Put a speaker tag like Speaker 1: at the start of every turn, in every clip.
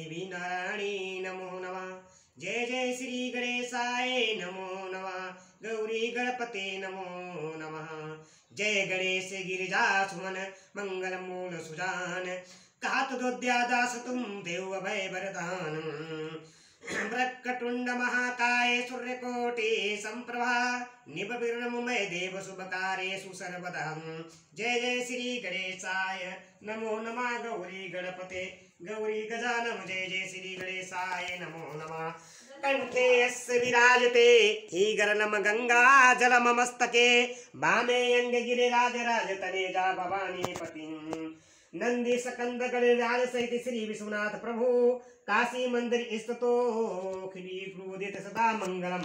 Speaker 1: देवी नारायणी नमो नमः। जय जय श्री गणेशाय नमो नमः। गौरी गणपते नमो नमः। जय गणेश गिरिजा सुमन मंगल मूल सुजान कहत दोद्यादास तुम देव अभय वरदान। वक्रतुंड महाकाय सूर्यकोटि संप्रभा निबर्णमय देव शुभकार्येषु सर्वदा। जय जय श्री गणेशाय नमो नमः। गौरी गणपते गौरी गजानन जय जय श्री गणेशाय नमो नमः। कंठे यस्य विराजते हीगरलम गंगा जलम मस्तके वामे अंग गिरिराज राजतने जा भवानी पति। नंदी सकंद गणराज सहित श्री विश्वनाथ प्रभु काशी मंदिर स्थितो खिलीप्रोदित सदा मंगलम।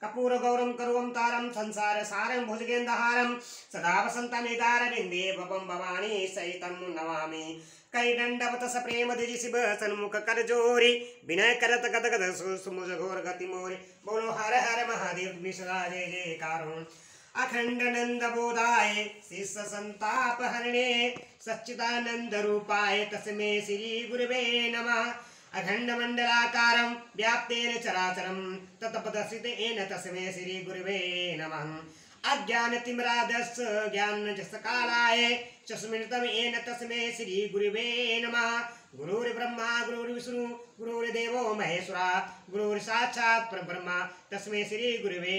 Speaker 1: कपूर गौरम करुवम तारम संसार सारम भुजगेंद्रहारम सदा वसंतमेदार बिंदे भवम भवानी सहितम नमामि। कई दंडवत सप्रेम दिजि शिव सन्मुख कर जोरी विनय करत गद गद सुमुझ घोर गति मोरी। बोलो हर हर महादेव मिश्रा जय जयकारो। अखंड नंद बोधाय शिष्य संताप हरणे सच्चिदानंद रूपाय तस्मै श्री गुरुवे नमः। अखंड मंडलाकारं व्याप्तेन चराचरं तत्पदस्थितेन तस्मै श्री गुरुवे नमः। अज्ञानतिमिरान्धस्य ज्ञानञ्जसकालाय चस्मिन्नतमेन तस्मै श्री गुरुवे नमः। गुरुर्ब्रह्मा गुरुर्विष्णु गुरुर्देवो महेश्वरा गुरुर्साक्षात् परब्रह्म तस्मै श्री गुरुवे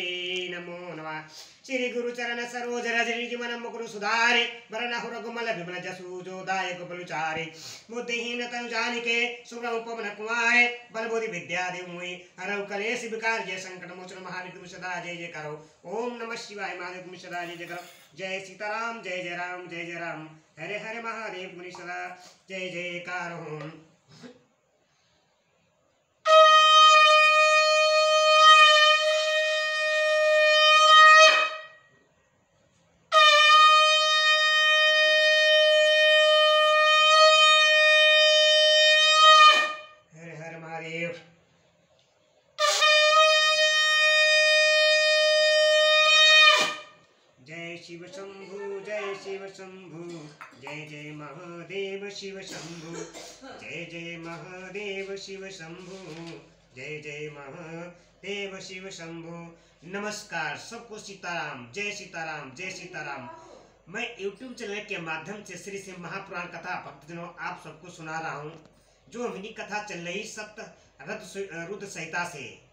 Speaker 1: नमो नमः। श्री गुरुचरण सरोज रज निज मन मुकुर सुधारे वरनहु रघुमल विमल जसु जोदायक बलुचारे। बुद्धिहीन तनु जानिके सुब्रह्म पवन कुमार बल बुद्धि विद्या देव मोहि हरऊ कलेश विकार जय संकट मोचन महाविष्णु सदा जय जय करो। ओम नमः शिवाय महादेव सदा जय जय करो। जय सीताराम जय जय राम जय जय राम हरे हरे महादेव मुनि सदा जय जयकार हो। शिव शंभु जय शिव शंभु जय जय महादेव शिव शंभु जय जय महादेव शिव शंभु जय जय महादेव शिव शंभु। नमस्कार सबको सीताराम जय सीताराम जय सीताराम। मैं YouTube चैनल के माध्यम से श्री शिव महापुराण कथा भक्तजनों आप सबको सुना रहा हूँ। जो मिनी कथा चल रही सप्त रुद्र संहिता से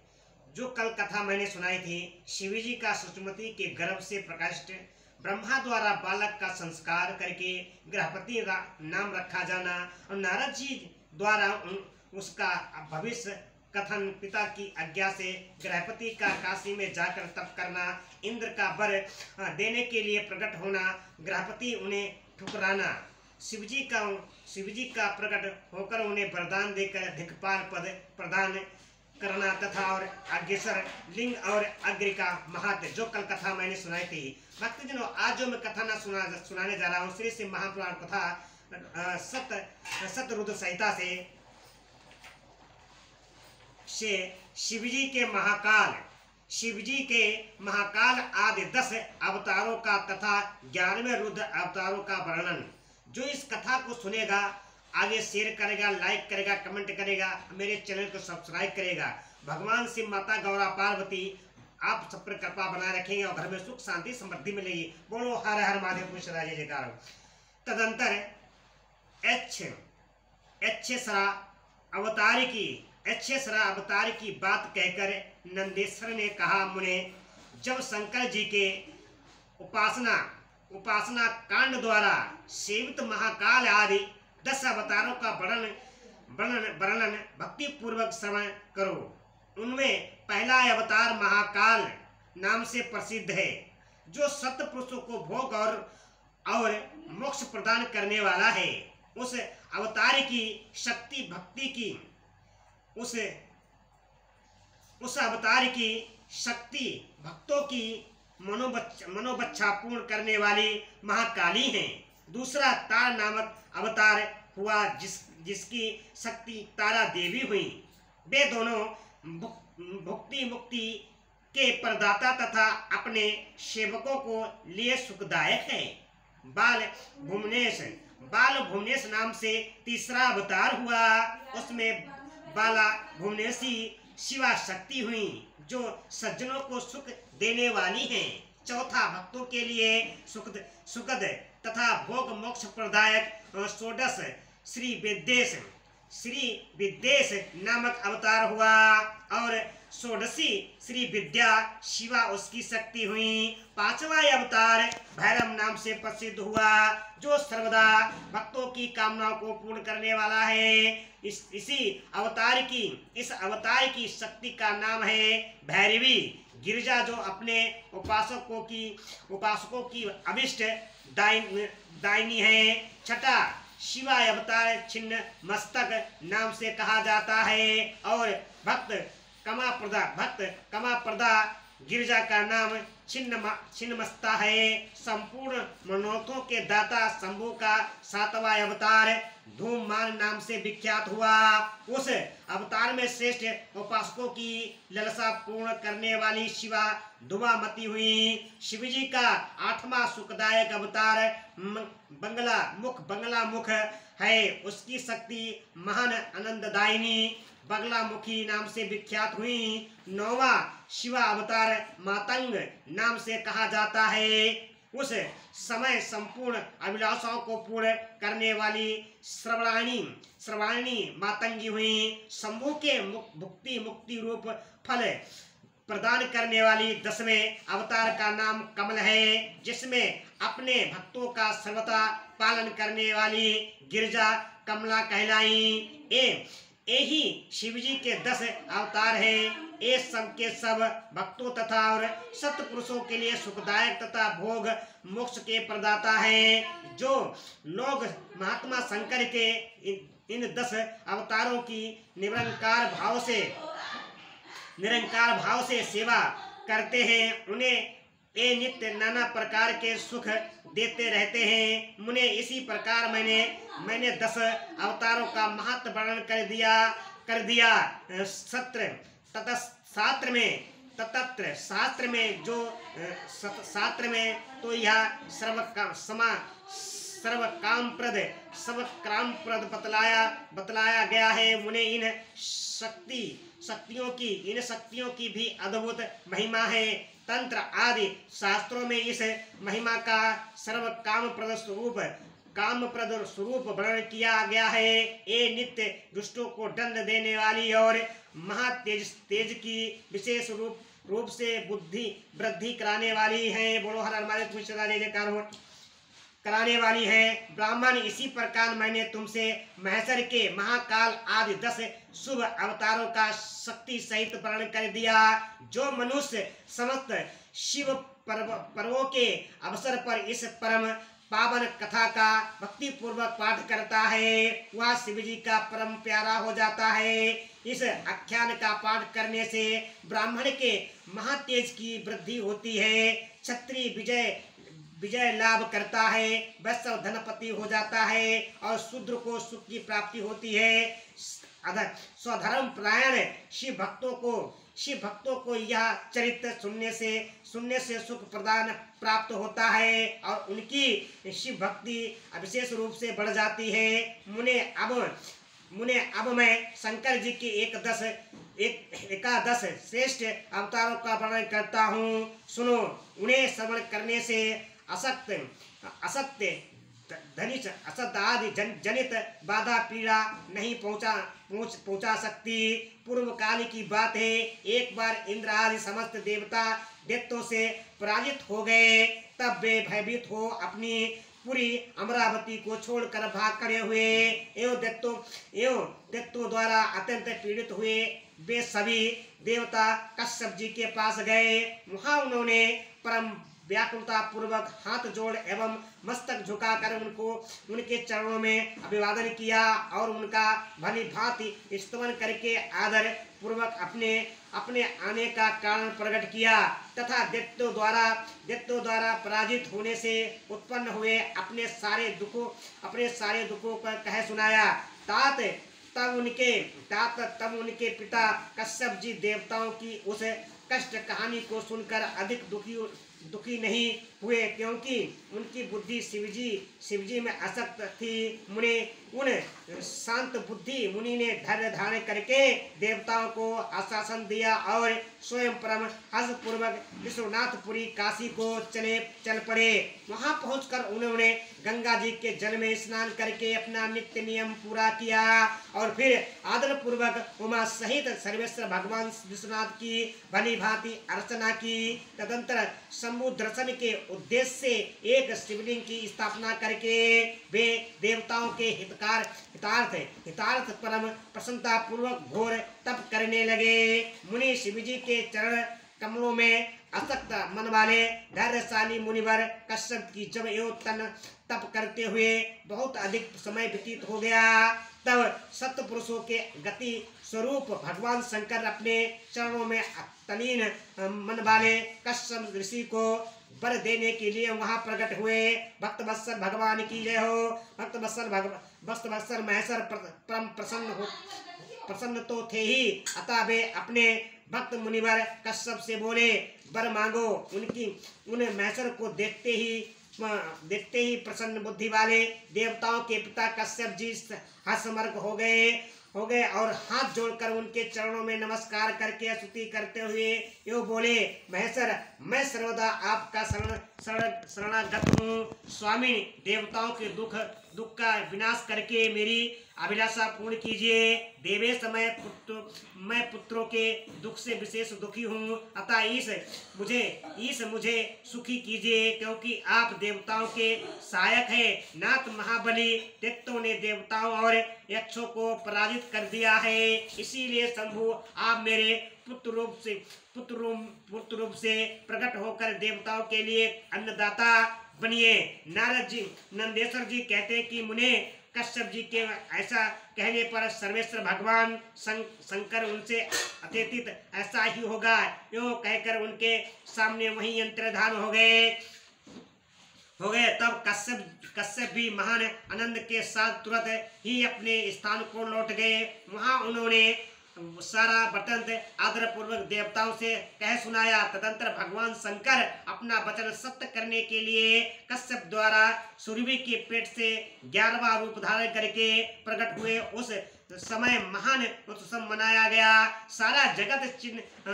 Speaker 1: जो कल कथा मैंने सुनाई थी शिवजी का सुषमती के गर्भ से प्रकाशित ब्रह्मा द्वारा बालक का संस्कार करके गृहपति नाम रखा जाना और नारद जी द्वारा उसका भविष्य कथन पिता की आज्ञा से गृहपति का काशी में जाकर तप करना इंद्र का वर देने के लिए प्रकट होना गृहपति उन्हें ठुकराना शिवजी का प्रकट होकर उन्हें वरदान देकर दिक्पाल पद प्रदान करना तथा और आज्ञेश्वर लिंग और अग्नि का महत्व जो कल कथा मैंने सुनाई थी। भक्तजनों आज जो मैं कथा सुनाने जा रहा हूँ श्री शिव महापुराण कथा सप्त रुद्र संहिता से शिवजी के महाकाल आदि 10 अवतारों का तथा 11वें रुद्र अवतारों का वर्णन। जो इस कथा को सुनेगा आगे शेयर करेगा लाइक करेगा कमेंट करेगा मेरे चैनल को सब्सक्राइब करेगा। भगवान शिव माता गौरा पार्वती आप सब पर कृपा बनाए रखेंगे और घर में सुख शांति समृद्धि मिलेगी। बोलो हर हर महादेव कुछ जय जयकार। तदंतर अच्छेसरा अवतार की बात कहकर नंदेश्वर ने कहा मुने जब शंकर जी के उपासना कांड द्वारा सेवित महाकाल आदि 10 अवतारों का वर्णन भक्ति पूर्वक श्रवण करो। उनमें पहला अवतार महाकाल नाम से प्रसिद्ध है जो सत्य पुरुषों को भोग और मोक्ष प्रदान करने वाला है। उस अवतार की शक्ति भक्ति की उस अवतार की शक्ति भक्तों की मनोबच्छा पूर्ण करने वाली महाकाली है। दूसरा तार नामक अवतार हुआ जिसकी शक्ति तारा देवी हुई। वे दोनों भुक्ति मुक्ति के प्रदाता तथा अपने सेवकों को लिए सुखदायक है। बाल भुवनेश नाम से तीसरा अवतार हुआ। उसमें बाला भुवनेशी शिवा शक्ति हुई जो सज्जनों को सुख देने वाली हैं। चौथा, भक्तों के लिए सुखद तथा भोग मोक्ष प्रदायक षोडश श्री विद्येश नामक अवतार हुआ और षोडशी श्री विद्या शिवा उसकी शक्ति हुई। पांचवा अवतार भैरव नाम से प्रसिद्ध हुआ जो सर्वदा भक्तों की कामनाओं को पूर्ण करने वाला है। इस अवतार की शक्ति का नाम है भैरवी। गिरिजा जो अपने उपासकों की अभिष्ट दायिनी है। छठा, शिवा अवतार छिन्न मस्तक नाम से कहा जाता है और भक्त कमा प्रदा गिरिजा का नाम छिन्नमस्ता है। संपूर्ण मनोरथों के दाता शंभु का सातवां अवतार धूममान नाम से विख्यात हुआ। उस अवतार में श्रेष्ठ उपासकों की ललसा पूर्ण करने वाली शिवा धुमामती हुई। शिवजी का आठवां सुखदायक अवतार बंगला मुख है। उसकी शक्ति महान आनंददायिनी बगलामुखी नाम से विख्यात हुई। नौवां शिवा अवतार मातंग नाम से कहा जाता है। उस समय संपूर्ण अभिलाषाओं को पूर्ण करने वाली श्रवणानी मातंगी हुई। शंभु के मुक्ति रूप फल प्रदान करने वाली 10वें अवतार का नाम कमल है, जिसमें अपने भक्तों का सर्वथा पालन करने वाली गिरिजा कमला कहलाई। यही शिवजी के 10 अवतार हैं। ये सब के सब भक्तों तथा और सत्पुरुषों के लिए सुखदायक तथा भोग मोक्ष के प्रदाता हैं। जो लोग महात्मा शंकर के इन 10 अवतारों की निरंकार भाव से सेवा करते हैं, उन्हें ये नित्य नाना प्रकार के सुख देते रहते हैं। मुने इसी प्रकार मैंने 10 अवतारों का महत्व वर्णन कर दिया। शास्त्र में तो यह सर्वकामप्रद बतलाया गया है। मुने इन शक्तियों की भी अद्भुत महिमा है। तंत्र आदि शास्त्रों में इस महिमा का कामप्रद स्वरूप वर्णन किया गया है। ये नित्य दुष्टों को दंड देने वाली और महातेज की विशेष रूप से बुद्धि वृद्धि कराने वाली है। बोलो हर हमारे जयकार हो कराने वाली है। ब्राह्मण, इसी प्रकार मैंने तुमसे महेश्वर के महाकाल आदि 10 शुभ अवतारों का शक्ति सहित वर्णन कर दिया। जो मनुष्य समस्त शिव पर्वों के अवसर पर इस परम पावन कथा का भक्ति पूर्वक पाठ करता है, वह शिव जी का परम प्यारा हो जाता है। इस आख्यान का पाठ करने से ब्राह्मण के महातेज की वृद्धि होती है, क्षत्रिय विजय लाभ करता है, वैश्य धनपति हो जाता है और शूद्र को सुख की प्राप्ति होती है। स्वधर्म परायण शिव भक्तों को यह चरित्र सुनने से सुख प्रदान प्राप्त होता है और उनकी शिव भक्ति विशेष रूप से बढ़ जाती है। मुने अब मैं शंकर जी के एकादश श्रेष्ठ अवतारों का वर्णन करता हूँ, सुनो। उन्हें श्रवण करने से असत्य धनिष्ठ असत आदि जनित बाधा पीड़ा नहीं पहुंचा सकती। पूर्व काल की बात है, एक बार इंद्र आदि समस्त देवता दैत्यों से पराजित हो गए। तब वे भयभीत हो अपनी पूरी अमरावती को छोड़कर भाग खड़े हुए एवं दैत्यों द्वारा अत्यंत पीड़ित हुए। वे सभी देवता कश्यप जी के पास गए। वहां उन्होंने परम व्याकुलता पूर्वक हाथ जोड़ एवं मस्तक झुकाकर उनके चरणों में अभिवादन किया और उनका भली भांति स्तवन करके आदर पूर्वक अपने आने का कारण प्रकट किया तथा दैत्यों द्वारा पराजित होने से उत्पन्न हुए अपने सारे दुखों को कह सुनाया। तब उनके पिता कश्यप जी देवताओं की उस कष्ट कहानी को सुनकर अधिक दुखी नहीं हुए, क्योंकि उनकी बुद्धि शिवजी में आसक्त थी। मुनि उन शांत बुद्धि मुनि ने धैर्य धारण करके देवताओं को आश्वासन दिया और स्वयं परम हर्षपूर्वक विश्वनाथपुरी काशी को चल पड़े। वहां पहुंचकर उन्होंने गंगा जी के जल में स्नान करके अपना नित्य नियम पूरा किया और फिर आदर पूर्वक उमा सहित सर्वेश्वर भगवान विश्वनाथ की भली भांति अर्चना की। तदंतर शंभु दर्शन के उद्देश्य से एक शिवलिंग की स्थापना करके वे देवताओं के हितार्थ परम प्रसन्नता पूर्वक घोर तप करने लगे। मुनि शिवजी के चरण कमलों में आसक्त मन वाले धैर्यशाली मुनिवर कश्यप की जब यो तप करते हुए बहुत अधिक समय व्यतीत हो गया, तब सत्पुरुषों के गति स्वरूप भगवान शंकर अपने चरणों में तलीन मन वाले कश्यप ऋषि को वर देने के लिए वहां प्रकट हुए। भक्तवत्सल भगवान की जय हो। भक्तवत्सल महेश्वर परम प्रसन्न तो थे ही, अतः वे अपने भक्त मुनिवर कश्यप से बोले, वर मांगो। उन महेश्वर को देखते ही प्रसन्न बुद्धि वाले देवताओं के पिता कश्यप जी हर्षमर्ग हो गए और हाथ जोड़कर उनके चरणों में नमस्कार करके स्तुति करते हुए यो बोले, महेश्वर, मैं सर्वदा आपका शरणागत हूँ। स्वामी, देवताओं के दुख का विनाश करके मेरी अभिलाषा पूर्ण कीजिए। देवेश, मैं पुत्रों के दुख से विशेष दुखी हूँ, अतः ईश मुझे सुखी कीजिए, क्योंकि आप देवताओं के सहायक हैं। नाथ महाबली दैत्यों ने देवताओं और यक्षों को पराजित कर दिया है, इसीलिए शंभु आप मेरे पुत्र रूप से प्रकट होकर देवताओं के लिए अन्नदाता बनिए। नारद जी नंदेश्वर जी कहते हैं कि मुने कश्यप जी के ऐसा कहने पर सर्वेश्वर भगवान शंकर उनसे अत्यतीत ऐसा ही होगा यो कहकर उनके सामने वही अंतर्धान हो गए। तब कश्यप भी महान आनंद के साथ तुरंत ही अपने स्थान को लौट गए। वहां उन्होंने सारा वृत्तांत आदर पूर्वक देवताओं से कह सुनाया। तदंतर भगवान शंकर अपना वचन सत्य करने के लिए कश्यप द्वारा सुरभि के पेट से 11वां रूप धारण करके प्रकट हुए। उस समय महान उत्सव मनाया गया, सारा जगत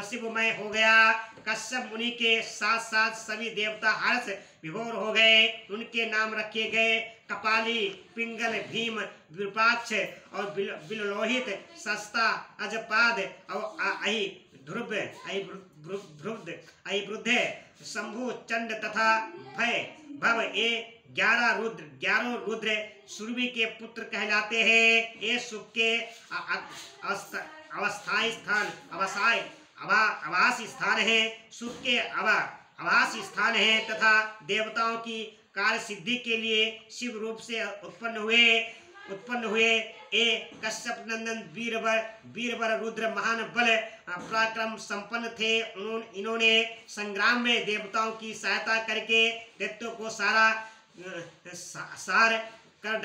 Speaker 1: शिवमय हो गया। कश्यप मुनि के साथ साथ सभी देवता हर्ष विभोर हो गए। उनके नाम रखे गए कपाली, पिंगल, भीम, विरूपाक्ष और बिलोहित, सस्ता, अजपाद और अहिवृद्ध, शंभु, चंड तथा भव। ये 11 रुद्र सुरभि के पुत्र कहलाते हैं। ये सुख के आवासी स्थान है, सुख के आवासी स्थान है तथा देवताओं की कार्य सिद्धि के लिए शिव रूप से उत्पन्न हुए। ए कश्यप नंदन वीरवर रुद्र महान बल पराक्रम संपन्न थे। इन्होंने संग्राम में देवताओं की सहायता करके दैत्यों को सार कर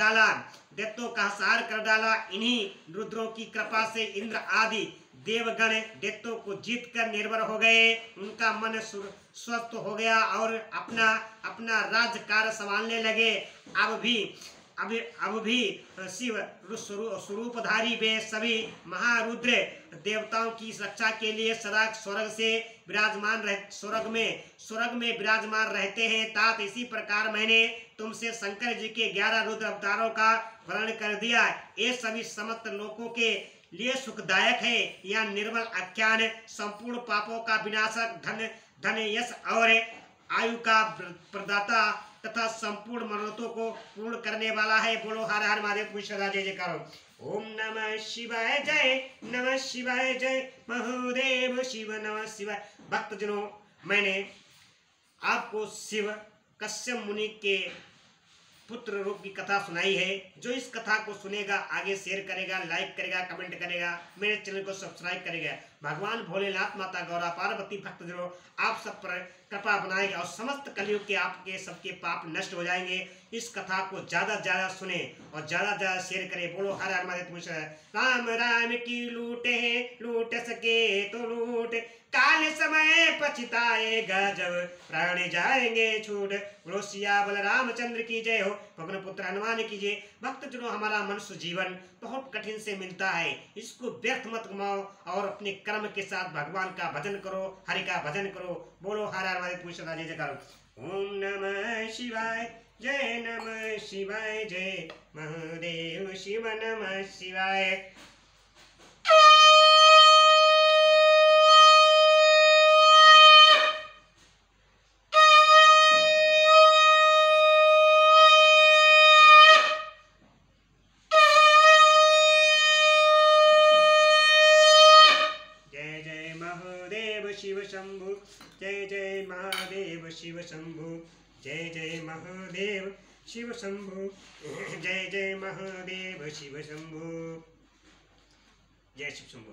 Speaker 1: डाला। इन्हीं रुद्रों की कृपा से इंद्र आदि देवगण दैत्यों को जीत कर निर्भर हो गए। उनका मन स्वस्थ हो गया और अपना राज्य कार्य संभालने लगे। अब भी शिव स्वरूपधारी वे सभी महारुद्र देवताओं की रक्षा के लिए सदा स्वर्ग में विराजमान रहते हैं। तात इसी प्रकार मैंने तुमसे शंकर जी के 11 रुद्र अवतारों का वर्णन कर दिया। ये सभी समस्त लोकों के लिए सुखदायक है। यह निर्मल आख्यान संपूर्ण पापों का विनाशक, धन यश और आयु का प्रदाता तथा संपूर्ण मनोरथों को पूर्ण करने वाला है। बोलो हर हर महादेव, जय जयकार। ओम नमः शिवाय जय महादेव शिव नमः शिवाय। भक्तजनों, मैंने आपको शिव कश्यप मुनि के पुत्र रूप की कथा सुनाई है। जो इस कथा को सुनेगा, आगे शेयर करेगा, लाइक करेगा, कमेंट करेगा, मेरे चैनल को सब्सक्राइब करेगा, भगवान भोलेनाथ, माता गौरा, पार्वती, भक्तजनों आप सब पर कृपा बनाएगा और समस्त कलयुग के आपके सबके पाप नष्ट हो जाएंगे। इस कथा को ज्यादा से ज्यादा सुने और ज्यादा से ज्यादा शेयर करें। बोलो हर हर महादेव। राम राम की लूट है, लूट सके तो लूट, काल समय पछताएगा जब प्राण जाएंगे छूट। बोलो सियावर रामचंद्र की जय हो, पवन पुत्र हनुमान की जय। भक्तजनों, हमारा मनुष्य जीवन बहुत कठिन से मिलता है, इसको व्यर्थ मत गमाओ और अपने कर्म के साथ भगवान का भजन करो, हरि का भजन करो। बोलो हर हर महादेव, सदा जय जयकार। ओम नमः शिवाय, जय नमः शिवाय, जय महादेव शिव नमः शिवाय। शिव शंभु, जय जय महादेव शिव शंभु, जय जय महादेव शिव शंभु, जय जय महादेव शिव शंभु, जय शिव शंभु।